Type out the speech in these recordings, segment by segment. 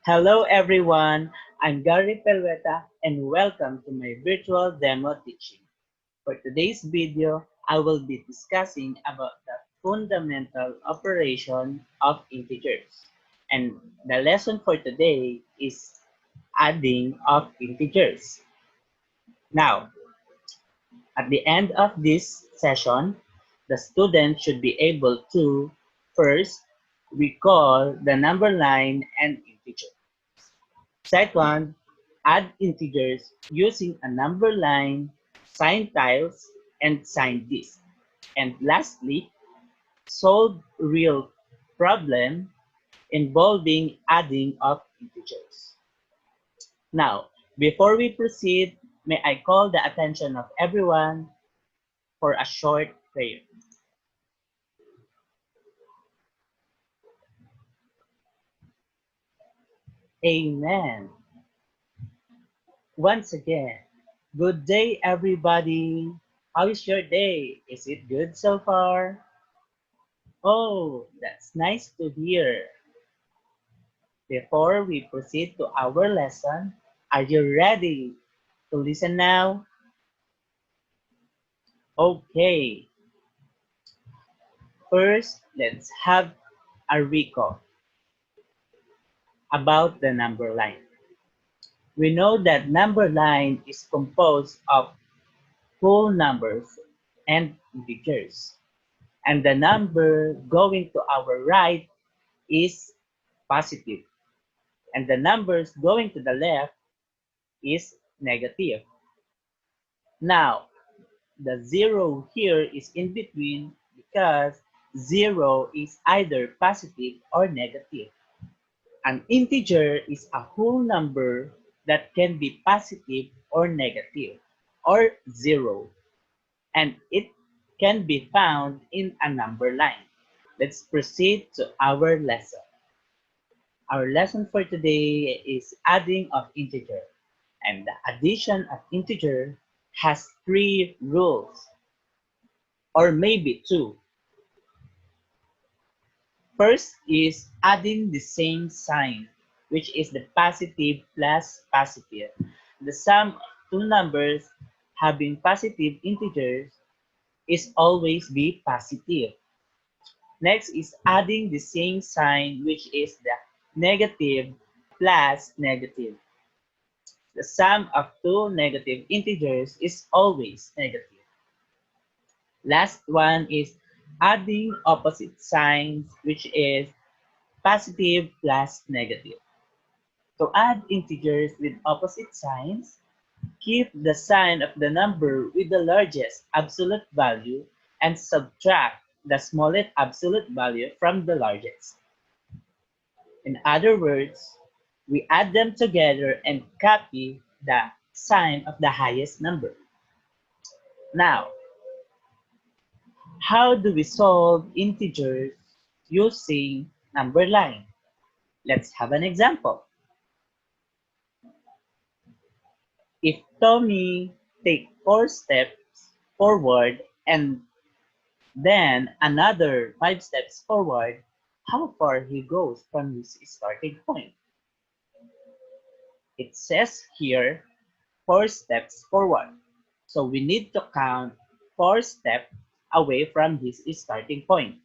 Hello everyone, I'm Gary Pelueta and welcome to my virtual demo teaching. For today's video, I will be discussing about the fundamental operation of integers. And the lesson for today is adding of integers. Now, at the end of this session, the student should be able to first recall the number line and integer. Second, add integers using a number line, sign tiles, and sign disk. And lastly, solve real problem involving adding of integers. Now, before we proceed, may I call the attention of everyone for a short prayer. Amen. Once again, good day everybody. How is your day? Is it good so far? Oh, that's nice to hear. Before we proceed to our lesson, are you ready to listen now? Okay, first let's have a recall about the number line. We know that number line is composed of whole numbers and integers. And the number going to our right is positive. And the numbers going to the left is negative. Now, the zero here is in between because zero is either positive or negative. An integer is a whole number that can be positive or negative or zero, and it can be found in a number line. Let's proceed to our lesson. Our lesson for today is adding of integer, and the addition of integer has three rules, or maybe two. First is adding the same sign, which is the positive plus positive. The sum of two numbers having positive integers is always be positive. Next is adding the same sign, which is the negative plus negative. The sum of two negative integers is always negative. Last one is adding opposite signs, which is positive plus negative. To add integers with opposite signs, keep the sign of the number with the largest absolute value and subtract the smallest absolute value from the largest. In other words, we add them together and copy the sign of the highest number. Now, how do we solve integers using number line? Let's have an example. If Tommy takes 4 steps forward and then another 5 steps forward, how far he goes from his starting point? It says here 4 steps forward. So we need to count 4 steps away from his starting point.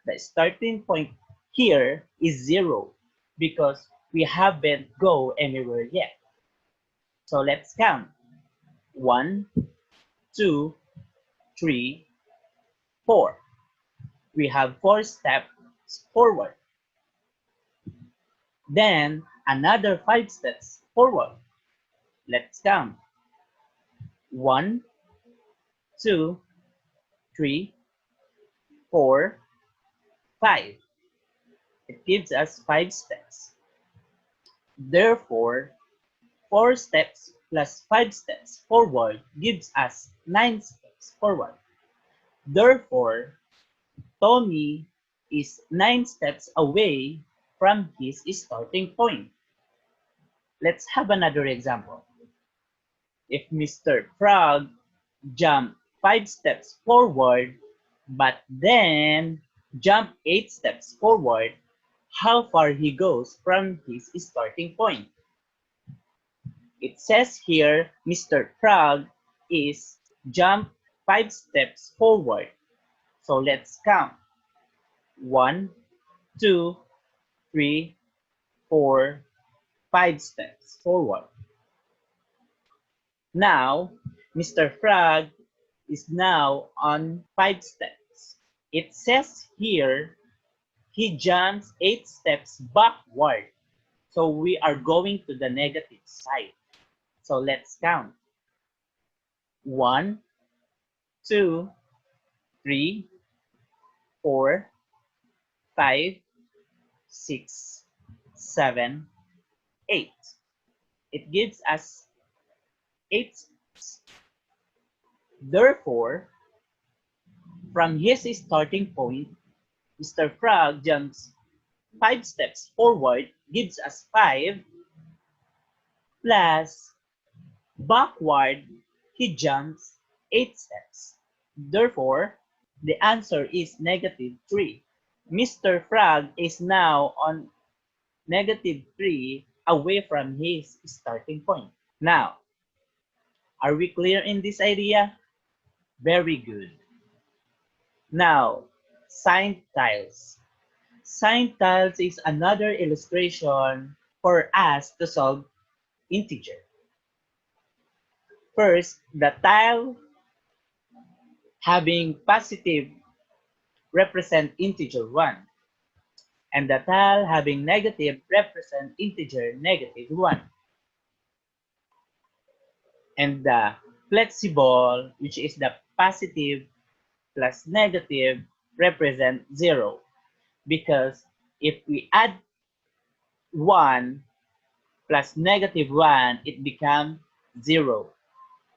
The starting point here is 0 because we haven't go anywhere yet. So let's count. 1, 2, 3, 4. We have 4 steps forward. Then another 5 steps forward. Let's count. 1, 2, 3, 4, 5. It gives us 5 steps. Therefore, 4 steps plus 5 steps forward gives us 9 steps forward. Therefore, Tommy is 9 steps away from his starting point. Let's have another example. If Mr. Frog jumped 5 steps forward, but then jumped 8 steps forward, how far he goes from his starting point. It says here Mr. Frog is jump 5 steps forward. So let's count. 1, 2, 3, 4, 5 steps forward. Now, Mr. Frog is now on 5 steps. It says here he jumps 8 steps backward. So we are going to the negative side. So let's count. 1, 2, 3, 4, 5, 6, 7, 8. It gives us 8 steps. Therefore, from his starting point, Mr. Frog jumps 5 steps forward, gives us 5, plus backward, he jumps 8 steps. Therefore, the answer is negative 3. Mr. Frog is now on negative 3 away from his starting point. Now, are we clear in this idea? Very good. Now, signed tiles. Signed tiles is another illustration for us to solve integer. First, the tile having positive represent integer 1, and the tile having negative represent integer negative 1. And the flexible, which is the positive plus negative, represent 0. Because if we add 1 plus negative 1, it becomes 0.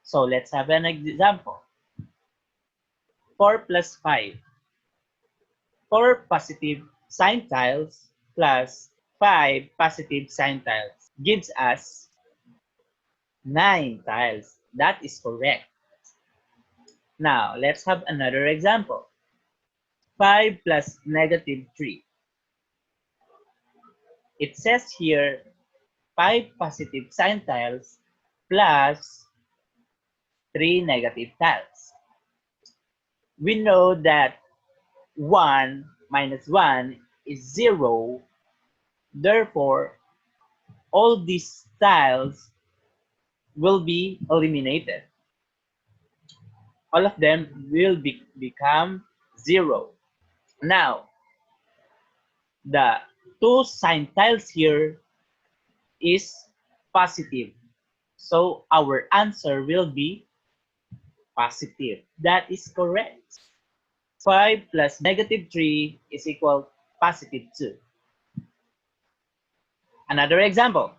So let's have an example. 4 plus 5. 4 positive sign tiles plus 5 positive sign tiles gives us 9 tiles. That is correct. Now, let's have another example. 5 plus negative 3. It says here 5 positive sign tiles plus 3 negative tiles. We know that 1 minus 1 is 0. Therefore, all these tiles will be eliminated. All of them will become 0. Now, the 2 sign tiles here is positive. So our answer will be positive. That is correct. 5 plus negative 3 is equal positive 2. Another example.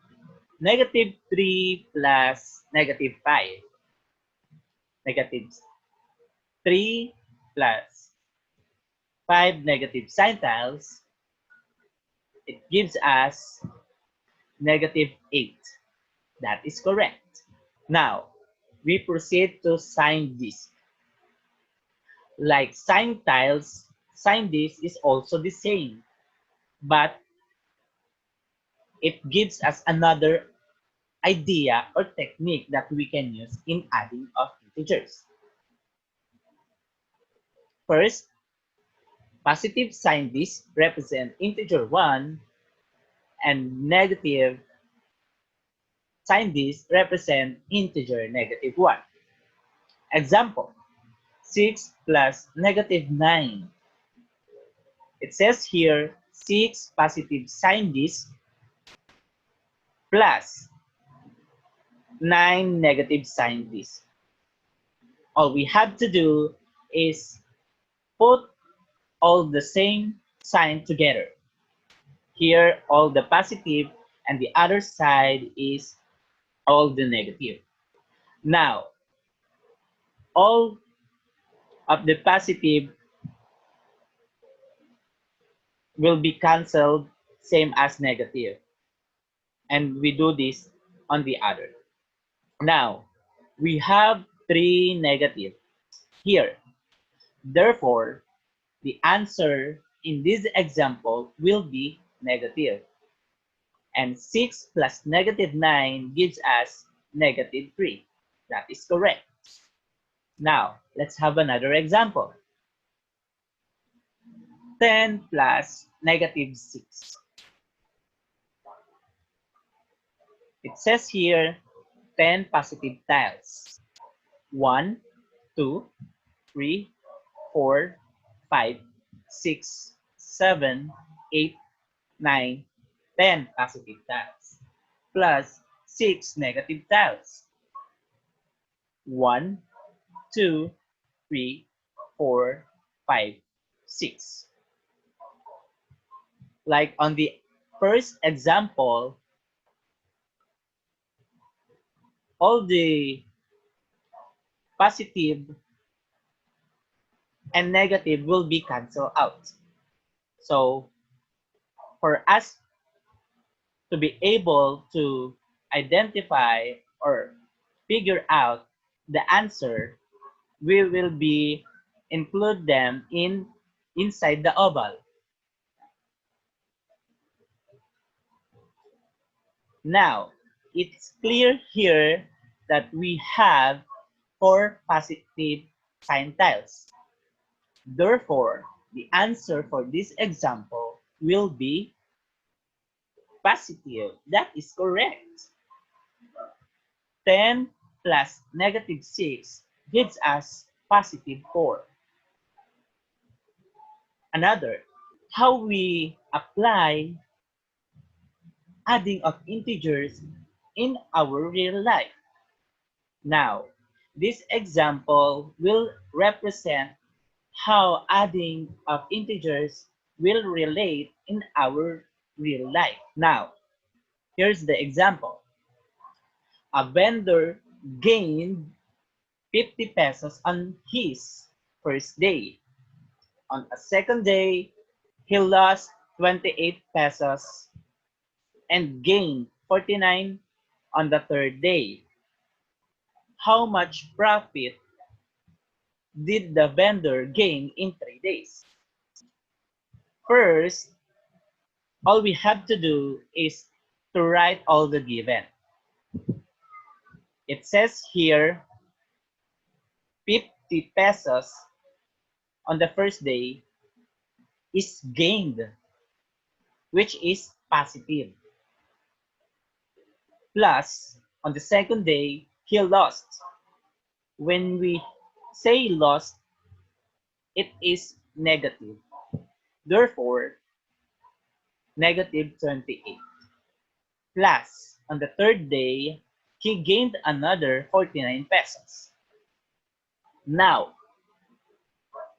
Negative 3 plus negative 5. Negative 3 plus 5 negative sign tiles. It gives us negative 8. That is correct. Now, we proceed to sign disk. Like sign tiles, sign disk is also the same, but it gives us another idea or technique that we can use in adding of integers. First, positive sign disk represent integer 1 and negative sign disk represent integer negative 1. Example, 6 plus negative 9. It says here 6 positive sign disk plus 9 negative sign disk. All we have to do is put all the same sign together. Here, all the positive and the other side is all the negative. Now, all of the positive will be cancelled same as negative. And we do this on the other. Now, we have 3 negative here. Therefore, the answer in this example will be negative. And 6 plus negative 9 gives us negative 3. That is correct. Now, let's have another example. 10 plus negative 6. It says here 10 positive tiles. 1, 2, 3, 4, 5, 6, 7, 8, 9, 10 positive tiles. Plus 6 negative tiles. 1, 2, 3, 4, 5, 6. Like on the first example, all the positive and negative will be canceled out. So for us to be able to identify or figure out the answer, we will be include them inside the oval. Now, it's clear here that we have 4 positive sign tiles. Therefore, the answer for this example will be positive. That is correct. 10 plus negative 6 gives us positive 4. Another, how we apply adding of integers in our real life. Now, this example will represent how adding of integers will relate in our real life. Now, here's the example. A vendor gained 50 pesos on his first day. On a second day, he lost 28 pesos and gained 49 on the third day. How much profit did the vendor gain in 3 days? First, all we have to do is to write all the given. It says here 50 pesos on the first day is gained, which is positive. Plus, on the second day, he lost. When we say lost, it is negative. Therefore, negative 28. Plus, on the third day, he gained another 49 pesos. Now,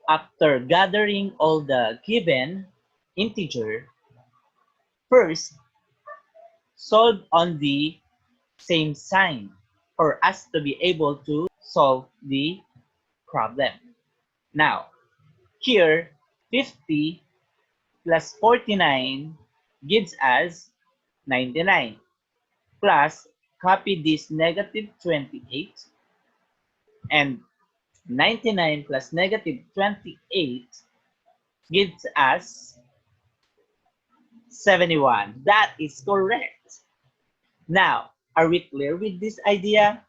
after gathering all the given integer, first, solve on the same sign for us to be able to solve the problem. Now, here, 50 plus 49 gives us 99. Plus, copy this negative 28 and 99 plus negative 28 gives us 71. That is correct. Now, are we clear with this idea?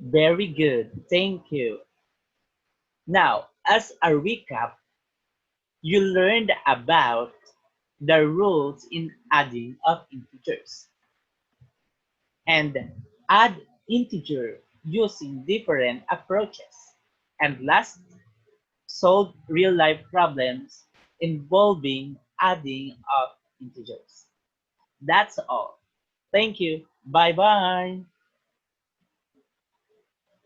Very good. Thank you. Now, as a recap, you learned about the rules in adding of integers and add integer using different approaches. And last, solve real-life problems involving adding of integers. That's all. Thank you. Bye-bye.